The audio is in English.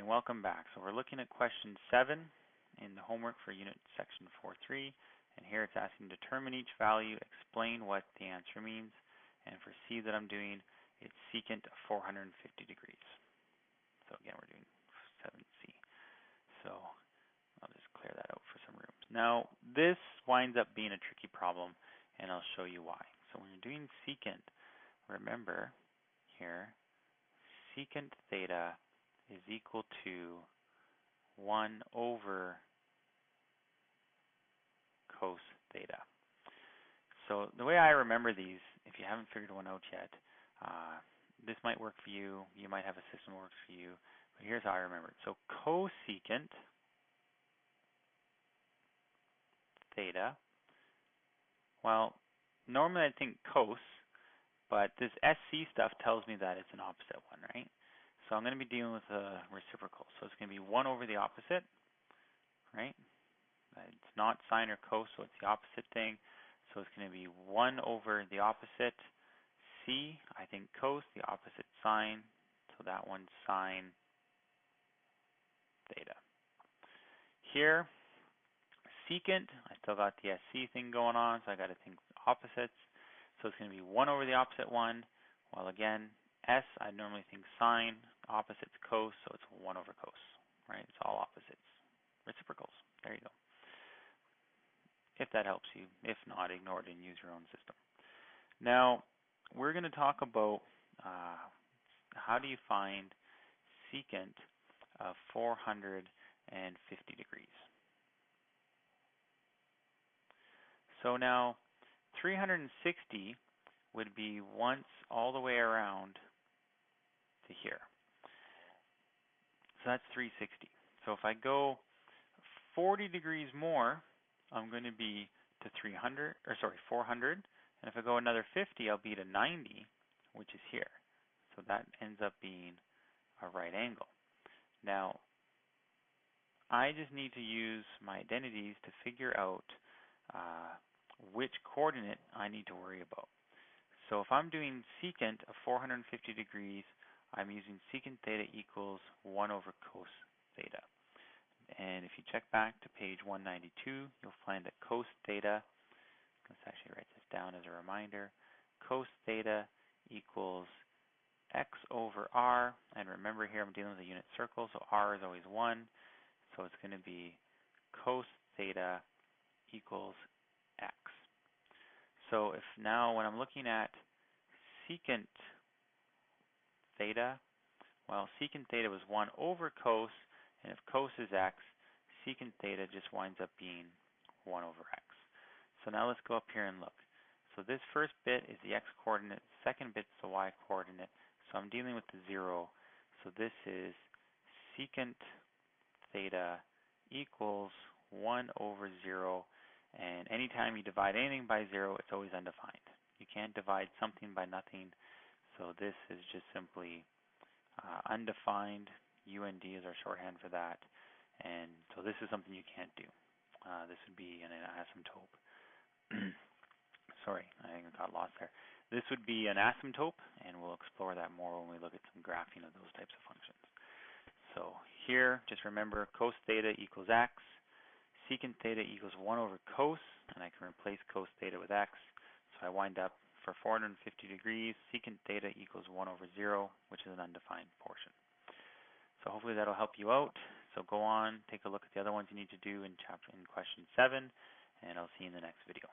welcome back. So we're looking at question 7 in the homework for unit section 4.3, and here it's asking determine each value, explain what the answer means, and for C that I'm doing, it's secant of 450 degrees. So again, we're doing 7C. So I'll just clear that out for some room. Now, this winds up being a tricky problem, and I'll show you why. So when you're doing secant, remember here, secant theta is equal to 1 over cos theta. So the way I remember these, if you haven't figured one out yet, this might work for you. You might have a system that works for you. But here's how I remember it. So cosecant theta, well, normally I'd think cos, but this SC stuff tells me that it's an opposite one, right? So I'm going to be dealing with a reciprocal. So it's going to be 1 over the opposite, right? It's not sine or cos, so it's the opposite thing. So it's going to be 1 over the opposite. C, I think cos, the opposite sine. So that one's sine theta. Here, secant, I still got the SC thing going on, so I got to think opposites. So it's going to be 1 over the opposite one. Well, again, S, I normally think sine, opposites cos, so it's 1 over cos, right? It's all opposites, reciprocals. There you go. If that helps you. If not, ignore it and use your own system. Now, we're going to talk about how do you find secant of 450 degrees. So now, 360 would be once all the way around to here. So that's 360. So if I go 40 degrees more, I'm going to be to 400. And if I go another 50, I'll be to 90, which is here. So that ends up being a right angle. Now, I just need to use my identities to figure out which coordinate I need to worry about. So if I'm doing secant of 450 degrees, I'm using secant theta equals 1 over cos theta. And if you check back to page 192, you'll find that cos theta, let's actually write this down as a reminder, cos theta equals x over r. And remember here I'm dealing with a unit circle, so r is always 1. So it's going to be cos theta equals x. So if now when I'm looking at secant theta, well, secant theta was 1 over cos, and if cos is x, secant theta just winds up being 1 over x. So now let's go up here and look. So this first bit is the x-coordinate, second bit's the y-coordinate, so I'm dealing with the 0. So this is secant theta equals 1 over 0, and anytime you divide anything by 0, it's always undefined. You can't divide something by nothing, so this is just simply undefined. UND is our shorthand for that, and so this is something you can't do. This would be an asymptote. Sorry, I think I got lost there. This would be an asymptote, and we'll explore that more when we look at some graphing of those types of functions. So here, just remember cos theta equals x, secant theta equals 1 over cos, and I can replace cos theta with x. So I wind up for 450 degrees, secant theta equals 1 over 0, which is an undefined portion. So hopefully that'll help you out. So go on, take a look at the other ones you need to do in question 7, and I'll see you in the next video.